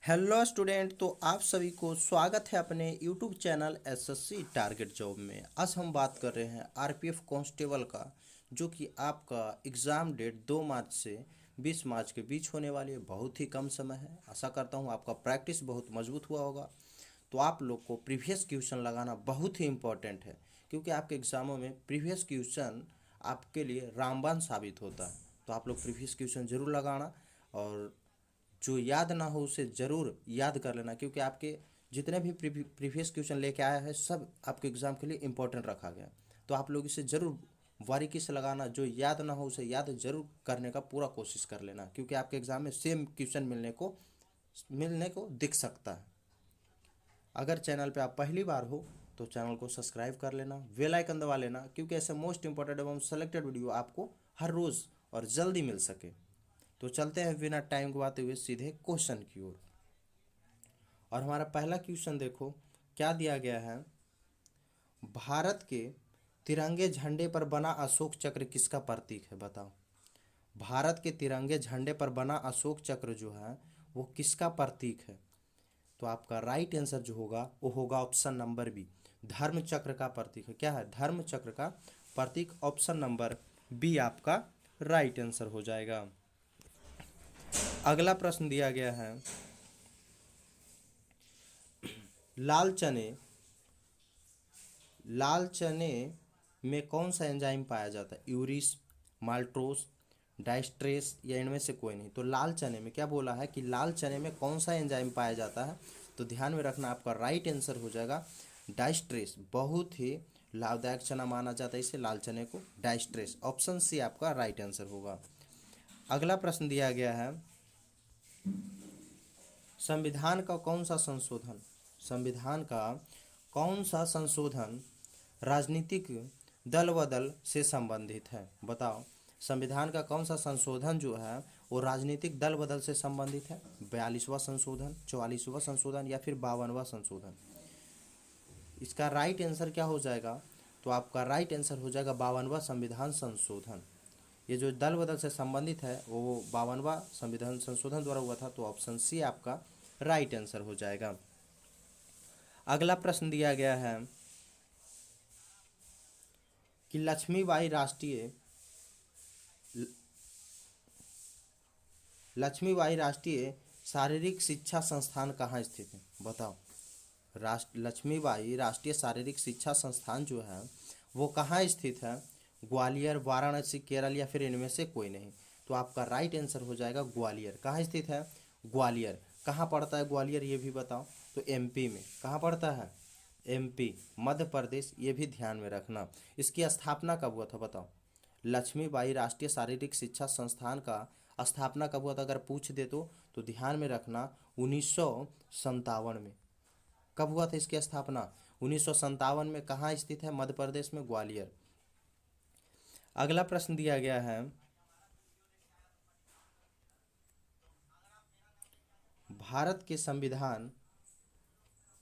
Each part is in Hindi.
Hello student. तो आप सभी को स्वागत है अपने YouTube channel SSC target job में। आज हम बात कर रहे हैं आरपीएफ कांस्टेबल का, जो कि आपका एग्ज़ाम डेट 2 मार्च से 20 मार्च के बीच होने वाली है। बहुत ही कम समय है। आशा करता हूँ आपका प्रैक्टिस बहुत मजबूत हुआ होगा। तो आप लोग को प्रीवियस क्वेश्चन लगाना बहुत ही इम्पोर्टेंट है, क्योंकि आपके एग्ज़ामों में प्रीवियस क्वेश्चन आपके लिए रामबाण साबित होता है। तो आप लोग प्रीवियस क्वेश्चन ज़रूर लगाना, और जो याद ना हो उसे ज़रूर याद कर लेना, क्योंकि आपके जितने भी प्रीवियस क्वेश्चन लेके आया है सब आपके एग्ज़ाम के लिए इम्पोर्टेंट रखा गया। तो आप लोग इसे ज़रूर बारीकी से लगाना। जो याद ना हो उसे याद ज़रूर करने का पूरा कोशिश कर लेना, क्योंकि आपके एग्ज़ाम में सेम क्वेश्चन मिलने को दिख सकता है। अगर चैनल पे आप पहली बार हो तो चैनल को सब्सक्राइब कर लेना, बेल आइकन दबा लेना, क्योंकि ऐसे मोस्ट इंपॉर्टेंट एवं सेलेक्टेड वीडियो आपको हर रोज़ और जल्दी मिल सके। तो चलते हैं बिना टाइम गवाते हुए सीधे क्वेश्चन की ओर। और हमारा पहला क्वेश्चन देखो क्या दिया गया है। भारत के तिरंगे झंडे पर बना अशोक चक्र किसका प्रतीक है? बताओ। भारत के तिरंगे झंडे पर बना अशोक चक्र जो है वो किसका प्रतीक है? तो आपका राइट आंसर जो होगा वो होगा ऑप्शन नंबर बी, धर्म चक्र का प्रतीक है। क्या है? धर्म चक्र का प्रतीक। ऑप्शन नंबर बी आपका राइट आंसर हो जाएगा। अगला प्रश्न दिया गया है, लाल चने लाल चने में कौन सा एंजाइम पाया जाता है? यूरिस, माल्टोस, डाइस्ट्रेस या इनमें से कोई नहीं। तो लाल चने में क्या बोला है कि लाल चने में कौन सा एंजाइम पाया जाता है? तो ध्यान में रखना, आपका राइट आंसर हो जाएगा डाइस्ट्रेस। बहुत ही लाभदायक चना माना जाता है इसे, लाल चने को, डाइस्ट्रेस। ऑप्शन सी आपका राइट आंसर होगा। अगला प्रश्न दिया गया है, संविधान का कौन सा संशोधन राजनीतिक दल बदल से संबंधित है? बताओ। संविधान का कौन सा संशोधन जो है वो राजनीतिक दल बदल से संबंधित है? 42वां संशोधन, 44वां संशोधन या फिर 52वां संशोधन? इसका राइट आंसर क्या हो जाएगा? तो आपका राइट आंसर हो जाएगा 52वां संविधान संशोधन। ये जो दल बदल से संबंधित है वो 52वां संविधान संशोधन द्वारा हुआ था। तो ऑप्शन सी आपका राइट आंसर हो जाएगा। अगला प्रश्न दिया गया है कि लक्ष्मीबाई राष्ट्रीय शारीरिक शिक्षा संस्थान कहाँ स्थित है? बताओ। लक्ष्मीबाई राष्ट्रीय शारीरिक शिक्षा संस्थान जो है वो कहाँ स्थित है? ग्वालियर, वाराणसी, केरल या फिर इनमें से कोई नहीं? तो आपका राइट आंसर हो जाएगा ग्वालियर। कहाँ स्थित है? ग्वालियर। कहाँ पड़ता है ग्वालियर ये भी बताओ। तो एमपी में। कहाँ पड़ता है? एमपी, मध्य प्रदेश। ये भी ध्यान में रखना। इसकी स्थापना कब हुआ था? बताओ। लक्ष्मीबाई राष्ट्रीय शारीरिक शिक्षा संस्थान का स्थापना कब हुआ था अगर पूछ दे तो ध्यान में रखना 1957 में। कब हुआ था इसकी स्थापना? 1957 में। कहाँ स्थित है? मध्य प्रदेश में, ग्वालियर। अगला प्रश्न दिया गया है, भारत के संविधान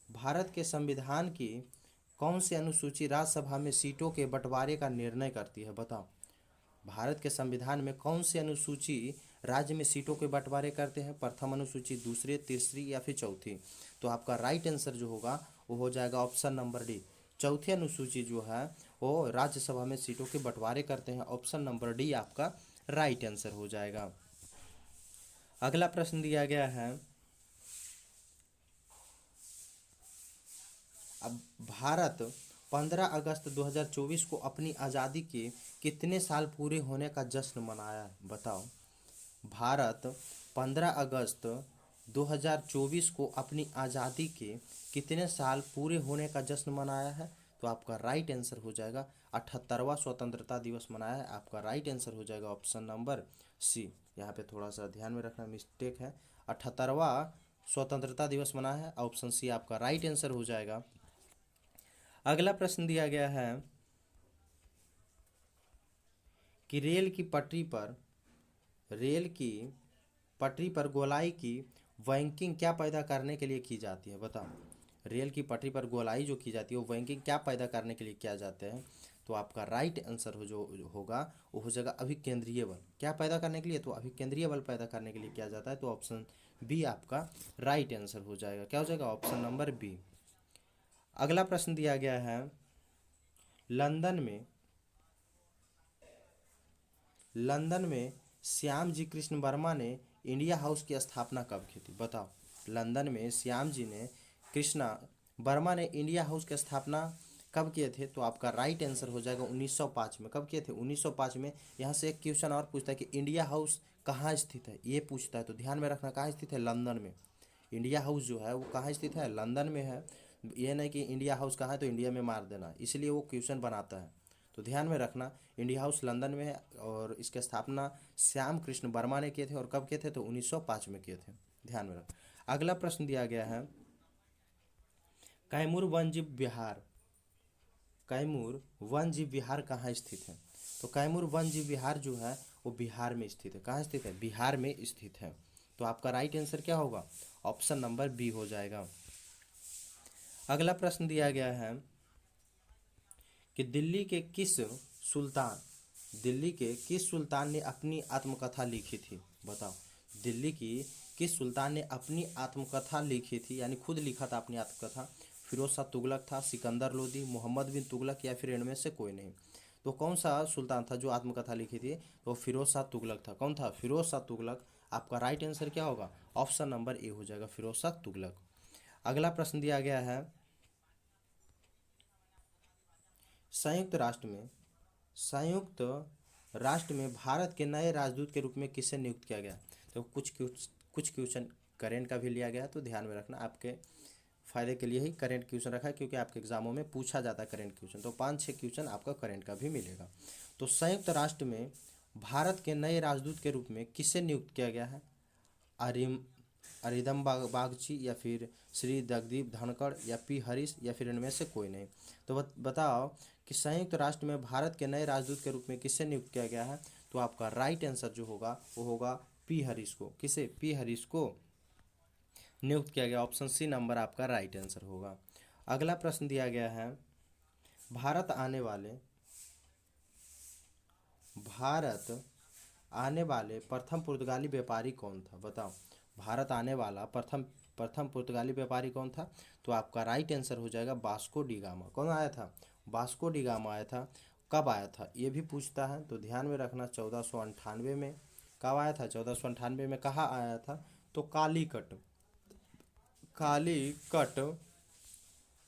भारत के संविधान की कौन सी अनुसूची राज्यसभा में सीटों के बंटवारे का निर्णय करती है? बताओ। भारत के संविधान में कौन सी अनुसूची राज्य में सीटों के बंटवारे करते हैं? प्रथम अनुसूची, दूसरी, तीसरी या फिर चौथी? तो आपका राइट आंसर जो होगा वो हो जाएगा ऑप्शन नंबर डी, चौथी अनुसूची जो है वो राज्यसभा में सीटों के बंटवारे करते हैं। ऑप्शन नंबर डी आपका राइट आंसर हो जाएगा। अगला प्रश्न दिया गया है, अब भारत 15 अगस्त 2024 को अपनी आज़ादी के कितने साल पूरे होने का जश्न मनाया? बताओ। भारत 15 अगस्त 2024 को अपनी आज़ादी के कितने साल पूरे होने का जश्न मनाया है? तो आपका राइट आंसर हो जाएगा 78वां स्वतंत्रता दिवस मनाया है। आपका राइट आंसर हो जाएगा ऑप्शन नंबर सी। यहाँ पे थोड़ा सा ध्यान में रखना, मिस्टेक है। 78वां स्वतंत्रता दिवस मनाया है। ऑप्शन सी आपका राइट आंसर हो जाएगा। अगला प्रश्न दिया गया है कि रेल की पटरी पर गोलाई की वैंकिंग क्या पैदा करने के लिए की जाती है? बताओ। रेल की पटरी पर गोलाई जो की जाती है वो वैंकिंग क्या पैदा करने के लिए किया जाते हैं? तो आपका राइट आंसर जो होगा वो हो जाएगा अभिकेंद्रीय बल। क्या पैदा करने के लिए? तो अभिकेंद्रीय बल पैदा करने के लिए किया जाता है। तो ऑप्शन बी आपका राइट आंसर हो जाएगा। क्या हो जाएगा? Option number B. अगला प्रश्न दिया गया है, लंदन में श्याम जी कृष्ण वर्मा ने इंडिया हाउस की स्थापना कब की थी? बताओ। लंदन में श्याम जी ने कृष्णा वर्मा ने इंडिया हाउस की स्थापना कब किए थे? तो आपका राइट आंसर हो जाएगा 1905 में। कब किए थे? 1905 में। यहाँ से एक क्वेश्चन और पूछता है कि इंडिया हाउस कहाँ स्थित है, ये पूछता है। तो ध्यान में रखना, कहाँ स्थित है? लंदन में। इंडिया हाउस जो है वो कहाँ स्थित है? लंदन में है। ये नहीं कि इंडिया हाउस कहाँ है तो इंडिया में मार देना, इसलिए वो क्वेश्चन बनाता है। तो ध्यान में रखना, इंडिया हाउस लंदन में है और इसकी स्थापना श्याम कृष्ण वर्मा ने किए थे। और कब किए थे? तो 1905 में किए थे। ध्यान में रखना। अगला प्रश्न दिया गया है, कैमूर वन्यजीव विहार, कैमूर वन्यजीव विहार कहाँ स्थित है? तो कैमूर वन्यजीव विहार जो है वो बिहार में स्थित है। कहाँ स्थित है? बिहार में स्थित है। तो आपका राइट आंसर क्या होगा? ऑप्शन नंबर बी हो जाएगा। अगला प्रश्न दिया गया है कि दिल्ली के किस सुल्तान ने अपनी आत्मकथा लिखी थी? बताओ। दिल्ली की किस सुल्तान ने अपनी आत्मकथा लिखी थी, यानी खुद लिखा था अपनी आत्मकथा? फिरोज शाह तुगलक था, सिकंदर लोदी, मोहम्मद बिन तुगलक, या फिर इनमें से कोई नहीं। तो कौन सा सुल्तान था जो आत्मकथा लिखी थी? तो फिरोज शाह तुगलक था। कौन था? फिरोज शाह तुगलक। आपका राइट आंसर क्या होगा? ऑप्शन नंबर ए हो जाएगा, फिरोज शाह तुगलक। अगला प्रश्न दिया गया है, संयुक्त राष्ट्र में भारत के नए राजदूत के रूप में किसे नियुक्त किया गया? तो कुछ क्वेश्चन करेंट का भी लिया गया है, तो ध्यान में रखना। आपके फायदे के लिए ही करेंट क्वेश्चन रखा है, क्योंकि आपके एग्जामों में पूछा जाता है करेंट क्वेश्चन। तो 5-6 क्वेश्चन आपका करेंट का भी मिलेगा। तो संयुक्त राष्ट्र में भारत के नए राजदूत के रूप में किसे नियुक्त किया गया है? अरिम अरिदम बागची, या फिर श्री जगदीप धनखड़, या पी हरीश, या फिर इनमें से कोई नहीं। तो बताओ कि संयुक्त राष्ट्र में भारत के नए राजदूत के रूप में किसे नियुक्त किया गया है? तो आपका राइट आंसर जो होगा वो होगा पी हरीश को। किसे? पी हरीश को नियुक्त किया गया। ऑप्शन सी नंबर आपका राइट आंसर होगा। अगला प्रश्न दिया गया है, भारत आने वाले प्रथम पुर्तगाली व्यापारी कौन था? बताओ। भारत आने वाला प्रथम प्रथम पुर्तगाली व्यापारी कौन था? तो आपका राइट आंसर हो जाएगा वास्को डी गामा। कौन आया था? वास्को डी गामा आया था। कब आया था ये भी पूछता है, तो ध्यान में रखना। 1498 में। कब आया था? 1498 में। कहाँ आया था? तो कालीकट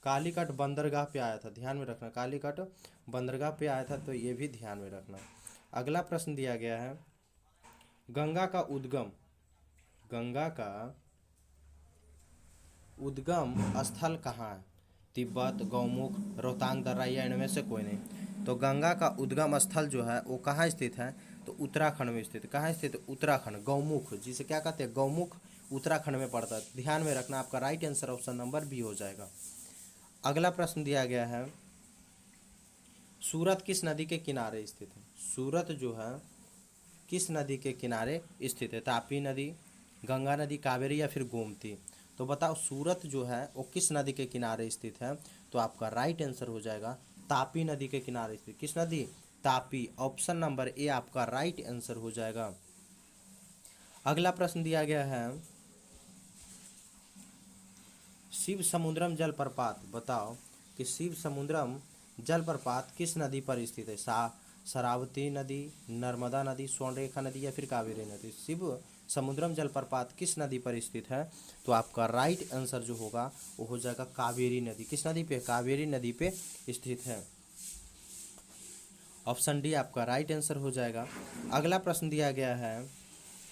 कालीकट बंदरगाह पे आया था। ध्यान में रखना, कालीकट बंदरगाह पे आया था। तो ये भी ध्यान में रखना। अगला प्रश्न दिया गया है, गंगा का उद्गम स्थल कहाँ है? तिब्बत, गौमुख, रोहतांग दर्रा, या इनमें से कोई नहीं। तो गंगा का उद्गम स्थल जो है वो कहाँ स्थित है? तो उत्तराखंड में स्थित है। कहाँ स्थित है? उत्तराखंड। गौमुख, जिसे क्या कहते हैं? गौमुख उत्तराखंड में पड़ता है। ध्यान में रखना, आपका right answer option number B हो जाएगा। अगला प्रश्न दिया गया है, सूरत किस नदी के किनारे स्थित है? सूरत जो है किस नदी के किनारे स्थित है? तापी नदी, गंगा नदी, कावेरी, या फिर गोमती। तो बताओ, सूरत जो है वो किस नदी के किनारे स्थित है? तो आपका राइट आंसर हो जाएगा तापी नदी के किनारे स्थित। किस नदी? तापी। ऑप्शन नंबर ए आपका राइट आंसर हो जाएगा। अगला प्रश्न दिया गया है, शिव समुद्रम जलप्रपात। बताओ कि शिव समुद्रम जलप्रपात किस नदी पर स्थित है? शरावती नदी, नर्मदा नदी, स्वर्णरेखा नदी, या फिर कावेरी नदी। शिव समुद्रम जलप्रपात किस नदी पर स्थित है? तो आपका राइट आंसर जो होगा वो हो जाएगा कावेरी नदी। किस नदी पे? कावेरी नदी पे स्थित है। ऑप्शन डी आपका राइट आंसर हो जाएगा। अगला प्रश्न दिया गया है,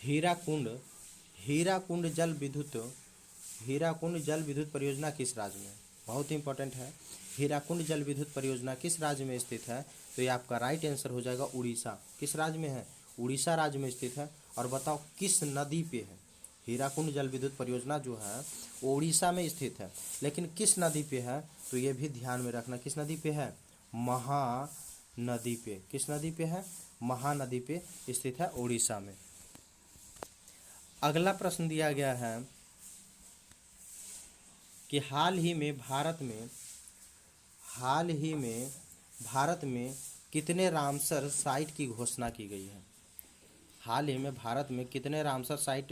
हीराकुंड हीराकुंड जल विद्युत हीराकुंड जल विद्युत परियोजना किस राज्य में? बहुत इंपॉर्टेंट है। हीराकुंड जल विद्युत परियोजना किस राज्य में स्थित है? तो ये आपका राइट आंसर हो जाएगा उड़ीसा। किस राज्य में है? उड़ीसा राज्य में स्थित है। और बताओ किस नदी पे है? हीराकुंड जल विद्युत परियोजना जो है वो उड़ीसा में स्थित है, लेकिन किस नदी पे है? तो ये भी ध्यान में रखना। किस नदी पे है? महानदी पे। किस नदी पे है? महानदी पे स्थित है, उड़ीसा में। अगला प्रश्न दिया गया है कि हाल ही में भारत में कितने रामसर साइट की घोषणा की गई है? हाल ही में भारत में कितने रामसर साइट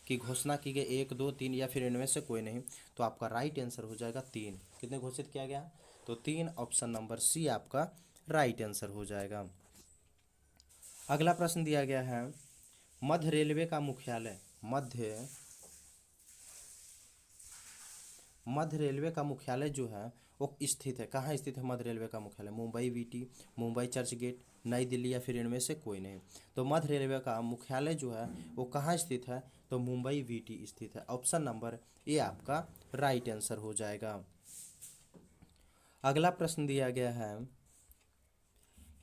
की घोषणा की गई? 1, 2, 3 या फिर इनमें से कोई नहीं? तो आपका राइट आंसर हो जाएगा 3। कितने घोषित किया गया? तो 3, ऑप्शन नंबर सी आपका राइट आंसर हो जाएगा। अगला प्रश्न दिया गया है, मध्य रेलवे का मुख्यालय मध्य रेलवे का मुख्यालय जो है वो स्थित है, कहाँ स्थित है मध्य रेलवे का मुख्यालय? Mumbai VT, Mumbai Churchgate, नई दिल्ली या फिर इनमें से कोई नहीं? तो मध्य रेलवे का मुख्यालय जो है वो कहाँ स्थित है? तो मुंबई वीटी स्थित है। ऑप्शन नंबर ए आपका राइट आंसर हो जाएगा। अगला प्रश्न दिया गया है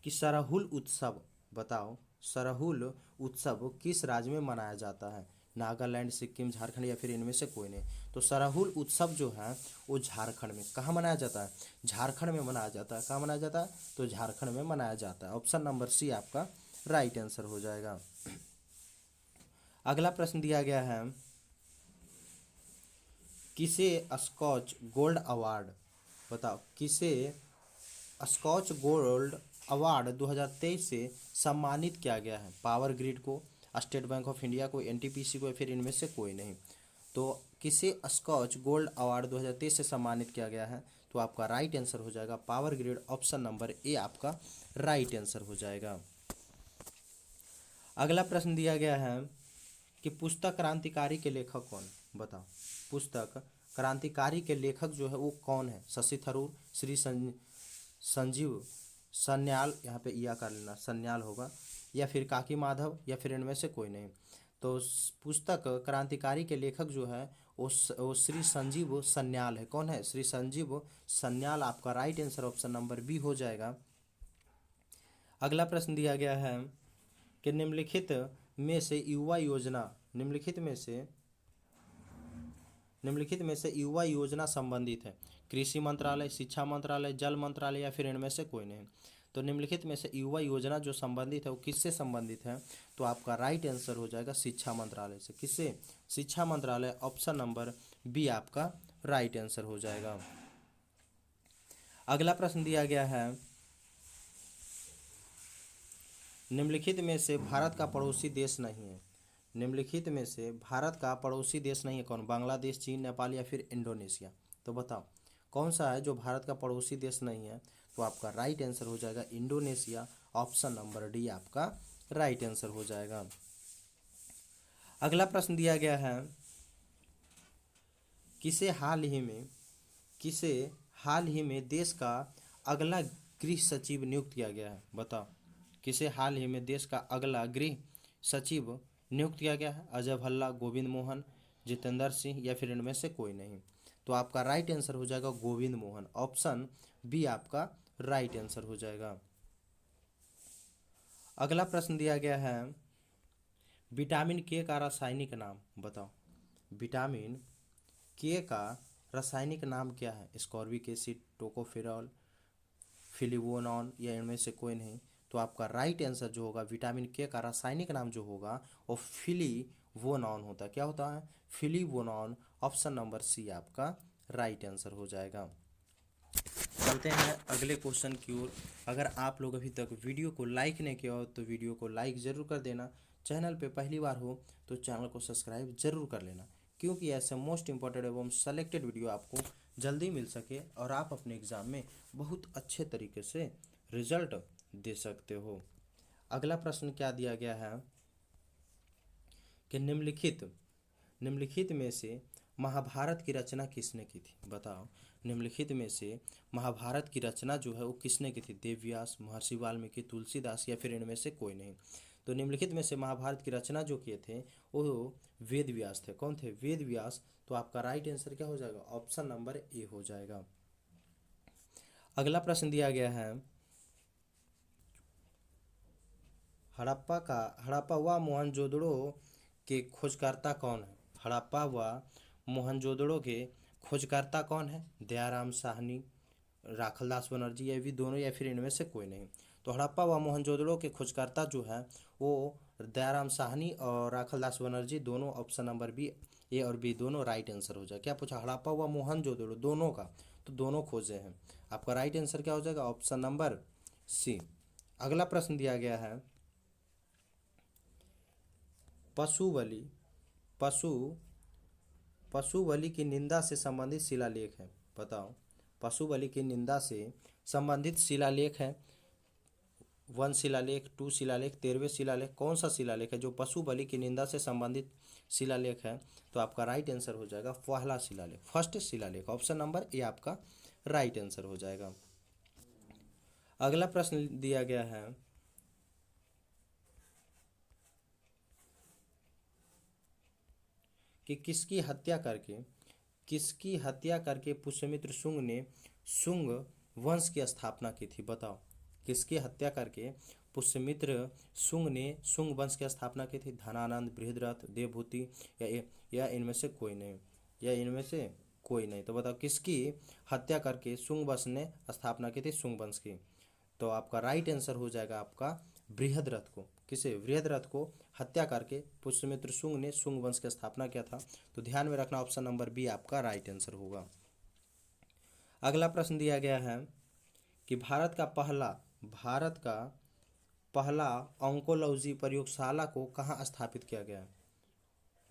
कि सरहुल उत्सव बताओ, सरहुल उत्सव किस राज्य में मनाया जाता है? नागालैंड, सिक्किम, झारखंड या फिर इनमें से कोई नहीं? तो सरहुल उत्सव जो है वो झारखंड में, कहाँ मनाया जाता है? झारखंड में मनाया जाता है। कहाँ मनाया जाता है? तो झारखंड में मनाया जाता है। ऑप्शन नंबर सी आपका राइट आंसर हो जाएगा। अगला प्रश्न दिया गया है, किसे स्कॉच गोल्ड अवार्ड बताओ, किसे स्कॉच गोल्ड अवार्ड 2023 से सम्मानित किया गया है? पावर ग्रिड को, स्टेट बैंक ऑफ इंडिया को, एनटीपीसी को या फिर इनमें से कोई नहीं? तो किसे स्कॉच गोल्ड अवार्ड 2023 से सम्मानित किया गया है? तो आपका राइट आंसर हो जाएगा power grid. Option number A आपका राइट आंसर हो जाएगा। अगला प्रश्न दिया गया है कि पुस्तक क्रांतिकारी के लेखक कौन? बताओ, पुस्तक क्रांतिकारी के लेखक जो है वो कौन है? शशि थरूर, श्री संजीव सन्याल, यहाँ पे या कर लेना, सन्याल होगा, या फिर काकी माधव या फिर इनमें से कोई नहीं? तो पुस्तक क्रांतिकारी के लेखक जो है वो श्री संजीव सन्याल है। कौन है? श्री संजीव सन्याल। आपका right answer option number B हो जाएगा। अगला प्रश्न दिया गया है कि निम्नलिखित में से युवा योजना युवा योजना संबंधित है? कृषि मंत्रालय, शिक्षा मंत्रालय, जल मंत्रालय या फिर इनमें से कोई नहीं? तो निम्नलिखित में से युवा योजना जो संबंधित है वो किससे संबंधित है? तो आपका राइट आंसर हो जाएगा शिक्षा मंत्रालय से। किससे? शिक्षा मंत्रालय। ऑप्शन नंबर बी आपका राइट आंसर हो जाएगा। अगला प्रश्न दिया गया है, निम्नलिखित में से भारत का पड़ोसी देश नहीं है? निम्नलिखित में से भारत का पड़ोसी देश नहीं है कौन? बांग्लादेश, चीन, नेपाल या फिर इंडोनेशिया? तो बताओ कौन सा है जो भारत का पड़ोसी देश नहीं है? तो आपका राइट आंसर हो जाएगा इंडोनेशिया। ऑप्शन नंबर डी आपका राइट आंसर हो जाएगा। अगला प्रश्न दिया गया है, किसे हाल ही में देश का अगला गृह सचिव नियुक्त किया गया है? बताओ, किसे हाल ही में देश का अगला गृह सचिव नियुक्त किया गया है? अजय भल्ला, गोविंद मोहन, जितेंद्र सिंह या फिर इनमें से कोई नहीं? तो आपका राइट आंसर हो जाएगा गोविंद मोहन। ऑप्शन बी आपका राइट आंसर हो जाएगा। अगला प्रश्न दिया गया है, विटामिन के का रासायनिक नाम बताओ। विटामिन के का रासायनिक नाम क्या है? स्कॉर्बिक एसिड, टोकोफेरॉल, फिलिवोनॉन या इनमें से कोई नहीं? तो आपका राइट आंसर जो होगा विटामिन के का रासायनिक नाम जो होगा वो फिलिवोनॉन होता है। क्या होता है? फिलिवोनॉन। ऑप्शन नंबर सी आपका राइट आंसर हो जाएगा। चलते हैं अगले क्वेश्चन की ओर। अगर आप लोग अभी तक वीडियो को लाइक नहीं किया हो तो वीडियो को लाइक ज़रूर कर देना। चैनल पे पहली बार हो तो चैनल को सब्सक्राइब जरूर कर लेना, क्योंकि ऐसे मोस्ट इंपॉर्टेंट एवं सेलेक्टेड वीडियो आपको जल्दी मिल सके और आप अपने एग्ज़ाम में बहुत अच्छे तरीके से रिजल्ट दे सकते हो। अगला प्रश्न क्या दिया गया है कि निम्नलिखित में से महाभारत की रचना किसने की थी? बताओ, निम्नलिखित में से महाभारत की रचना जो है वो किसने की थी? देव व्यास, महर्षि वाल्मीकि, तुलसीदास या फिर इनमें से कोई नहीं? तो निम्नलिखित में से महाभारत की रचना जो किए थे वो वेद व्यास थे। कौन थे? वेद व्यास। तो आपका राइट आंसर क्या हो जाएगा? ऑप्शन नंबर ए हो जाएगा। अगला प्रश्न दिया गया है, हड़प्पा व मोहनजोदड़ो के खोजकर्ता कौन है? हड़प्पा व मोहनजोदड़ो के खोजकर्ता कौन है? दयाराम साहनी, राखलदास बनर्जी, ये भी दोनों या फिर इनमें से कोई नहीं? तो हड़प्पा व मोहनजोदड़ो के खोजकर्ता जो है वो दयाराम साहनी और राखलदास बनर्जी दोनों। ऑप्शन नंबर बी, ए और बी दोनों राइट आंसर हो जाए। क्या पूछा? हड़प्पा व मोहनजोदड़ो दोनों का। तो दोनों खोजे हैं। आपका राइट आंसर क्या हो जाएगा? Option number C. अगला प्रश्न दिया गया है, पशु बलि पशु पशु बलि की निंदा से संबंधित शिलालेख है। बताओ, पशु बलि की निंदा से संबंधित शिलालेख है। 1 शिलालेख, 2 शिलालेख, 13वें शिलालेख, कौन सा शिलालेख है जो पशु बलि की निंदा से संबंधित शिलालेख है? तो आपका राइट आंसर हो जाएगा पहला शिलालेख, फर्स्ट शिलालेख। ऑप्शन नंबर ए आपका राइट आंसर हो जाएगा। अगला प्रश्न दिया गया है, कि किसकी हत्या करके पुष्यमित्र शुंग ने शुंग वंश की स्थापना की थी? बताओ, किसकी हत्या करके पुष्यमित्र शुंग ने शुंग वंश की स्थापना की थी? धनानंद, बृहद्रथ, देवभूति या इनमें से कोई नहीं? या इनमें से कोई नहीं? तो बताओ, किसकी हत्या करके शुंग वंश ने स्थापना की थी शुंग वंश की? तो आपका राइट आंसर हो जाएगा आपका बृहद्रथ को। किसे? बृहद्रथ को हत्या करके पुष्यमित्र शुंग ने शुंग वंश की स्थापना किया था। तो ध्यान में रखना, ऑप्शन नंबर बी आपका राइट आंसर होगा। अगला प्रश्न दिया गया है, कि भारत का पहला ऑन्कोलॉजी प्रयोगशाला को कहाँ स्थापित किया गया है?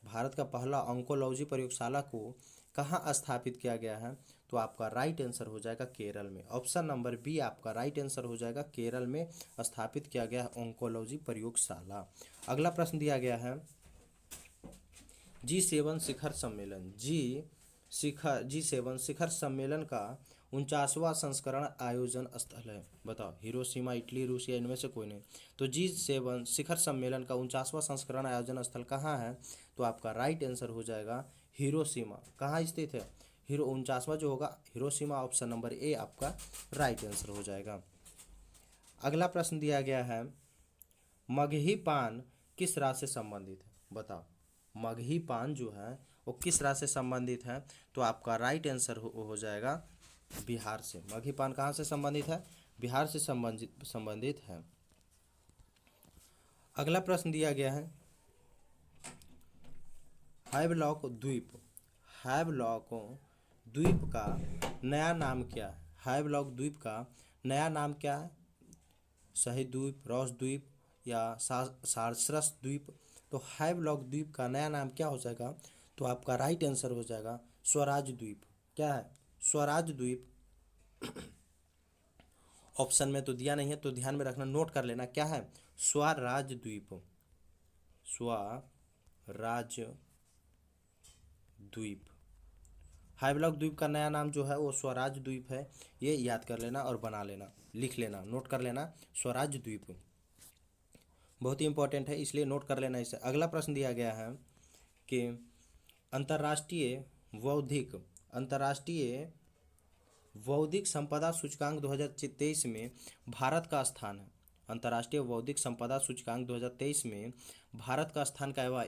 भारत का पहला ऑन्कोलॉजी प्रयोगशाला को कहाँ स्थापित किया गया है? तो आपका राइट आंसर हो जाएगा केरल में। ऑप्शन नंबर बी आपका राइट आंसर हो जाएगा, केरल में स्थापित किया गया ऑन्कोलॉजी प्रयोगशाला। अगला प्रश्न दिया गया है, G7 शिखर सम्मेलन G7 शिखर सम्मेलन का 49वां संस्करण आयोजन स्थल है। बताओ, हिरोशिमा, इटली, रूस या इनमें से कोई नहीं? तो G7 शिखर सम्मेलन का 49वां संस्करण आयोजन स्थल कहाँ है? तो आपका राइट आंसर हो जाएगा हिरोशिमा। कहाँ स्थित है? 49वां जो होगा हिरोशिमा। ऑप्शन नंबर ए आपका राइट आंसर हो जाएगा। अगला प्रश्न दिया गया है, मगही पान किस राज्य से संबंधित है? बताओ, मगही पान जो है वो किस राज्य से संबंधित है? तो आपका राइट आंसर हो जाएगा बिहार से। मगही पान कहाँ से संबंधित है? बिहार से संबंधित है। अगला प्रश्न दिया गया है, हैवलॉक द्वीप का नया नाम क्या है? हैवलॉक द्वीप का नया नाम क्या है? शहीद द्वीप, रॉस द्वीप या सार्सरस द्वीप? तो हैवलॉक द्वीप का नया नाम क्या हो जाएगा? तो आपका राइट आंसर हो जाएगा स्वराज द्वीप। क्या है? स्वराज द्वीप। ऑप्शन में तो दिया नहीं है, तो ध्यान में रखना, नोट कर लेना, क्या है? स्वराज द्वीप। स्वराज द्वीप। हैवलॉक द्वीप का नया नाम जो है वो स्वराज द्वीप है। ये याद कर लेना और बना लेना, लिख लेना, नोट कर लेना, स्वराज द्वीप बहुत ही इंपॉर्टेंट है, इसलिए नोट कर लेना इसे। अगला प्रश्न दिया गया है, कि अंतर्राष्ट्रीय बौद्धिक संपदा सूचकांक 2023 में भारत का स्थान है। अंतर्राष्ट्रीय बौद्धिक संपदा सूचकांक 2023 में भारत का स्थान क्या हुआ?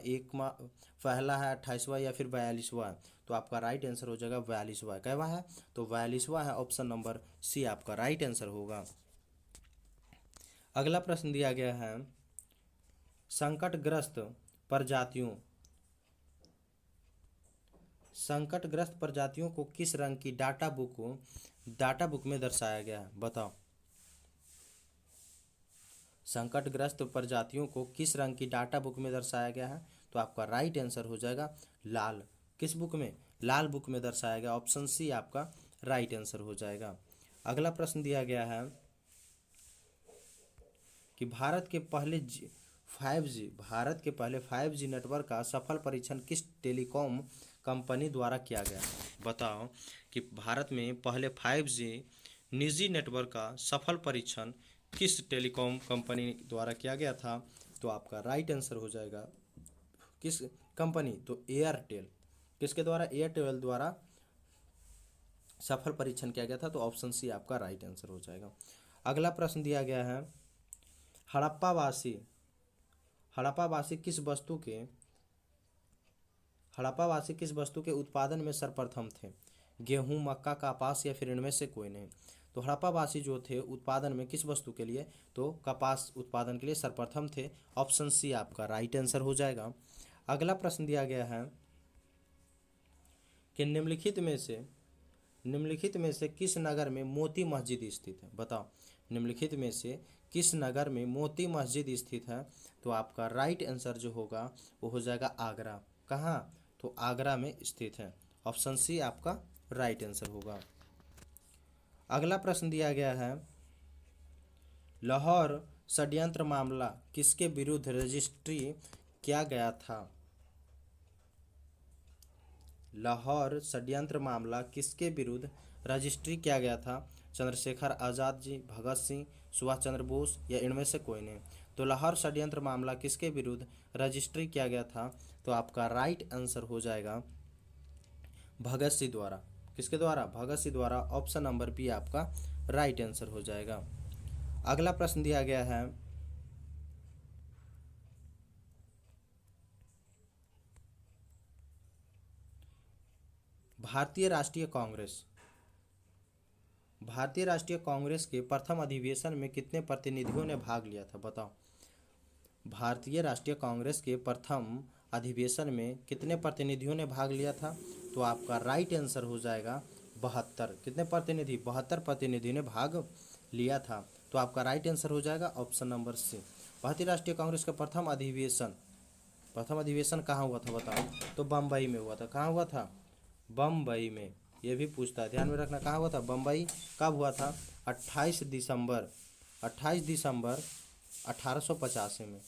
पहला है, 28वां या फिर 42वां? तो आपका राइट आंसर हो जाएगा 42वां। क्या है? तो 42वां है। ऑप्शन नंबर सी आपका राइट आंसर होगा। अगला प्रश्न दिया गया है, संकटग्रस्त प्रजातियों को किस रंग की डाटा बुक में दर्शाया गया है? बताओ, संकटग्रस्त प्रजातियों को किस रंग की डाटा बुक में दर्शाया गया है? तो आपका राइट आंसर हो जाएगा लाल। किस बुक में? लाल बुक में दर्शाया गया। ऑप्शन सी आपका राइट आंसर हो जाएगा। अगला प्रश्न दिया गया है, कि भारत के पहले 5G नेटवर्क का सफल परीक्षण किस टेलीकॉम कंपनी द्वारा किया गया? बताओ, कि भारत में पहले 5G निजी नेटवर्क का सफल परीक्षण किस टेलीकॉम कंपनी द्वारा किया गया था? तो आपका राइट आंसर हो जाएगा किस कंपनी? तो एयरटेल। किसके द्वारा? एयरटेल द्वारा सफल परीक्षण किया गया था। तो ऑप्शन सी आपका राइट आंसर हो जाएगा। अगला प्रश्न दिया गया है, हड़प्पावासी किस वस्तु के उत्पादन में सर्वप्रथम थे? गेहूं, मक्का, कपास या फिर इनमें से कोई नहीं? तो हड़प्पावासी जो थे उत्पादन में किस वस्तु के लिए? तो कपास उत्पादन के लिए सर्वप्रथम थे। ऑप्शन सी आपका राइट आंसर हो जाएगा। अगला प्रश्न दिया गया है, कि निम्नलिखित में से निम्नलिखित में से किस नगर में मोती मस्जिद स्थित है? बताओ, निम्नलिखित में से किस नगर में मोती मस्जिद स्थित है? तो आपका राइट आंसर जो होगा वो हो जाएगा आगरा। कहाँ? तो आगरा में स्थित है। ऑप्शन सी आपका राइट आंसर होगा। अगला प्रश्न दिया गया है, लाहौर षड्यंत्र मामला किसके विरुद्ध रजिस्ट्री किया गया था? लाहौर षड्यंत्र मामला किसके विरुद्ध रजिस्ट्री किया गया था? चंद्रशेखर आज़ाद जी, भगत सिंह, सुभाष चंद्र बोस या इनमें से कोई नहीं? तो लाहौर षड्यंत्र मामला किसके विरुद्ध रजिस्ट्री किया गया था? तो आपका राइट आंसर हो जाएगा भगत सिंह द्वारा। किसके द्वारा? भगत सिंह द्वारा। ऑप्शन नंबर बी आपका राइट आंसर हो जाएगा। अगला प्रश्न दिया गया है, भारतीय राष्ट्रीय कांग्रेस भारतीय राष्ट्रीय कांग्रेस के प्रथम अधिवेशन में कितने प्रतिनिधियों ने भाग लिया था? बताओ, भारतीय राष्ट्रीय कांग्रेस के प्रथम अधिवेशन में कितने प्रतिनिधियों ने भाग लिया था? तो आपका राइट आंसर हो जाएगा 72। कितने प्रतिनिधि? 72 प्रतिनिधि ने भाग लिया था। तो आपका राइट आंसर हो जाएगा ऑप्शन नंबर सी। भारतीय राष्ट्रीय कांग्रेस का प्रथम अधिवेशन कहाँ हुआ था? बताओ, तो बम्बई में हुआ था। कहाँ हुआ था? बम्बई में। ये भी पूछता है, ध्यान में रखना। कहाँ हुआ था? बम्बई। कब हुआ था? 28 दिसंबर 1885 में।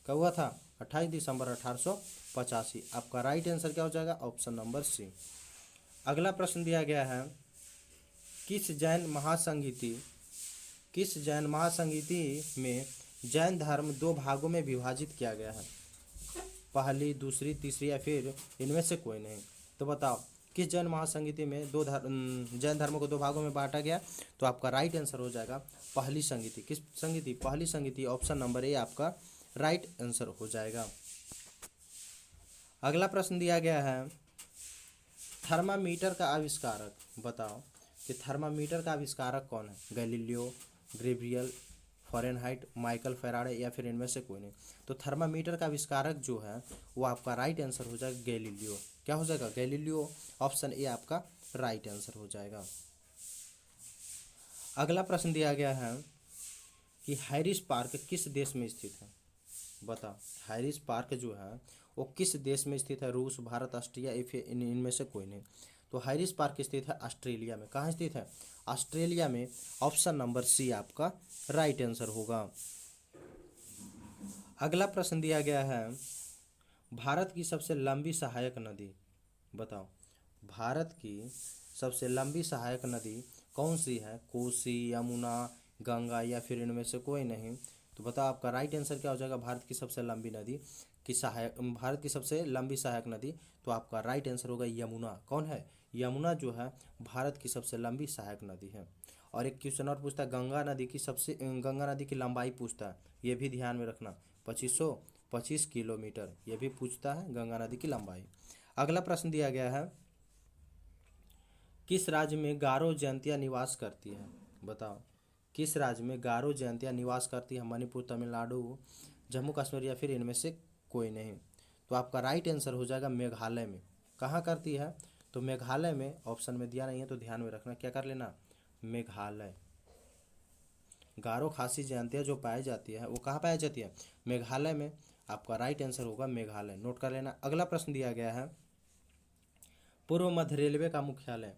कब हुआ था? 28 दिसंबर 1885। आपका राइट आंसर क्या हो जाएगा? Option number C. अगला प्रश्न दिया गया है, किस जैन महासंगीति में जैन धर्म दो भागों में विभाजित किया गया है? पहली, दूसरी, तीसरी या फिर इनमें से कोई नहीं? तो बताओ, किस जैन महासंगीति में जैन धर्म को दो भागों में बांटा गया? तो आपका राइट आंसर हो जाएगा पहली संगीति। किस संगीति? पहली संगीति। ऑप्शन नंबर ए आपका राइट आंसर हो जाएगा। अगला प्रश्न दिया गया है, थर्मामीटर का आविष्कारक बताओ कि थर्मामीटर का आविष्कारक कौन है? Galileo, Gabriel, Fahrenheit, Michael Faraday या फिर इनमें से कोई नहीं? तो थर्मामीटर का आविष्कारक जो है वो आपका राइट आंसर हो जाएगा गैलीलियो। क्या हो जाएगा? गैलीलियो। ऑप्शन ए आपका राइट आंसर हो जाएगा। अगला प्रश्न दिया गया है कि हैरिस पार्क किस देश में स्थित है? बताओ, हैरिस पार्क जो है वो किस देश में स्थित है? रूस, भारत, ऑस्ट्रिया या फिर इनमें से कोई नहीं? तो हैरिस पार्क स्थित है ऑस्ट्रेलिया में। कहाँ स्थित है? ऑस्ट्रेलिया में। ऑप्शन नंबर सी आपका राइट आंसर होगा। अगला प्रश्न दिया गया है, भारत की सबसे लंबी सहायक नदी बताओ। भारत की सबसे लंबी सहायक नदी कौन सी है? कोसी, यमुना, गंगा या फिर इनमें से कोई नहीं? तो बताओ, आपका राइट आंसर क्या हो जाएगा? भारत की सबसे लंबी सहायक नदी। तो आपका राइट आंसर होगा यमुना। कौन है? यमुना जो है भारत की सबसे लंबी सहायक नदी है। और एक क्वेश्चन और पूछता है, गंगा नदी की लंबाई पूछता है, ये भी ध्यान में रखना। 2525 किलोमीटर ये भी पूछता है गंगा नदी की लंबाई। अगला प्रश्न दिया गया है, किस राज्य में गारो जयंतिया निवास करती है? बताओ, किस राज्य में गारो जयंतिया निवास करती है? मणिपुर, तमिलनाडु, जम्मू कश्मीर या फिर इनमें से कोई नहीं? तो आपका राइट आंसर हो जाएगा मेघालय में। कहाँ करती है? तो मेघालय में। ऑप्शन में दिया नहीं है तो ध्यान में रखना, क्या कर लेना? मेघालय। गारो खासी जयंतिया जो पाई जाती है वो कहाँ पाई जाती है? मेघालय में। आपका राइट आंसर होगा मेघालय, नोट कर लेना। अगला प्रश्न दिया गया है, पूर्व मध्य रेलवे का मुख्यालय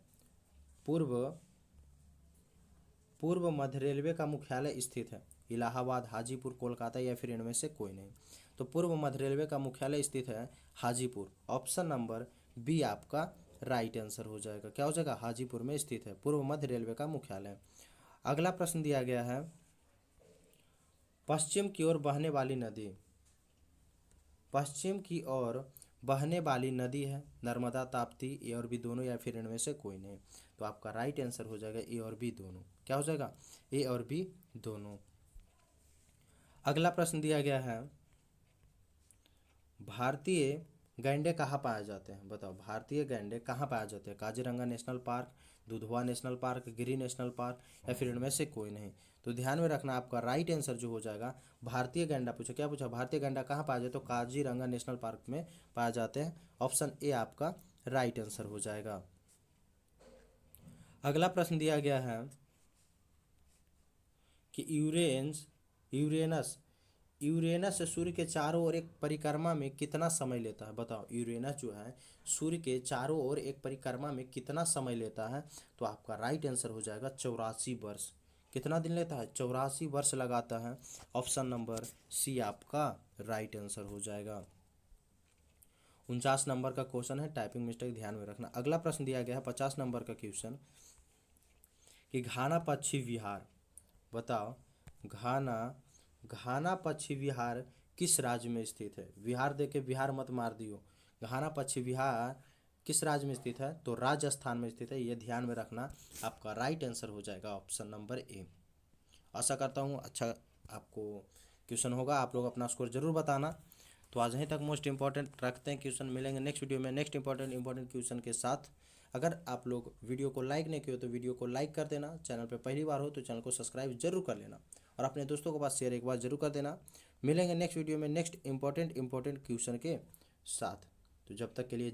पूर्व मध्य रेलवे का मुख्यालय स्थित है? इलाहाबाद, हाजीपुर, कोलकाता या फिर इनमें से कोई नहीं? तो पूर्व मध्य रेलवे का मुख्यालय स्थित है हाजीपुर। ऑप्शन नंबर बी आपका राइट आंसर हो जाएगा। क्या हो जाएगा? हाजीपुर में स्थित है पूर्व मध्य रेलवे का मुख्यालय। अगला प्रश्न दिया गया है, पश्चिम की ओर बहने वाली नदी है नर्मदा, ताप्ती, ए और बी दोनों या फिर इनमें से कोई नहीं? तो आपका राइट आंसर हो जाएगा ए और बी दोनों। क्या हो जाएगा? ए और बी दोनों। अगला प्रश्न दिया गया है, भारतीय गैंडे कहाँ पाए जाते हैं? बताओ, भारतीय गैंडे कहाँ पाए जाते हैं? Kaziranga national park, Dudhwa national park, Giri national park या फिर इनमें से कोई नहीं? तो ध्यान में रखना, आपका राइट आंसर जो हो जाएगा भारतीय गैंडा पूछा। क्या पूछा? भारतीय गैंडा कहाँ पाया जाए? तो काजीरंगा नेशनल पार्क में पाए जाते हैं। ऑप्शन ए आपका राइट आंसर हो जाएगा। अगला प्रश्न दिया गया है कि यूरेनस यूरेनस सूर्य के चारों ओर एक परिक्रमा में कितना समय लेता है। बताओ, यूरेनस जो है सूर्य के चारों ओर एक परिक्रमा में कितना समय लेता है। तो आपका राइट आंसर हो जाएगा 84 वर्ष। कितना दिन लेता है? 84 वर्ष लगाता है। ऑप्शन नंबर सी आपका राइट आंसर हो जाएगा। 49 नंबर का क्वेश्चन है, टाइपिंग मिस्टेक ध्यान में रखना। अगला प्रश्न दिया गया है 50 नंबर का क्वेश्चन कि घाना पक्षी विहार, बताओ घाना घाना पक्षी विहार किस राज्य में स्थित है। विहार देके बिहार मत मार दियो। घाना पक्षी विहार किस राज्य में स्थित है? तो राजस्थान में स्थित है, ये ध्यान में रखना। आपका राइट आंसर हो जाएगा ऑप्शन नंबर ए। आशा करता हूँ अच्छा आपको क्वेश्चन होगा। आप लोग अपना स्कोर जरूर बताना। तो आज यहीं तक मोस्ट इंपॉर्टेंट रखते हैं क्वेश्चन। मिलेंगे नेक्स्ट वीडियो में नेक्स्ट इंपॉर्टेंट क्वेश्चन के साथ। अगर आप लोग वीडियो को लाइक नहीं किए हो तो वीडियो को लाइक कर देना। चैनल पे पहली बार हो तो चैनल को सब्सक्राइब जरूर कर लेना और अपने दोस्तों के पास शेयर एक बार जरूर कर देना। मिलेंगे नेक्स्ट वीडियो में नेक्स्ट इंपॉर्टेंट क्वेश्चन के साथ। तो जब तक के लिए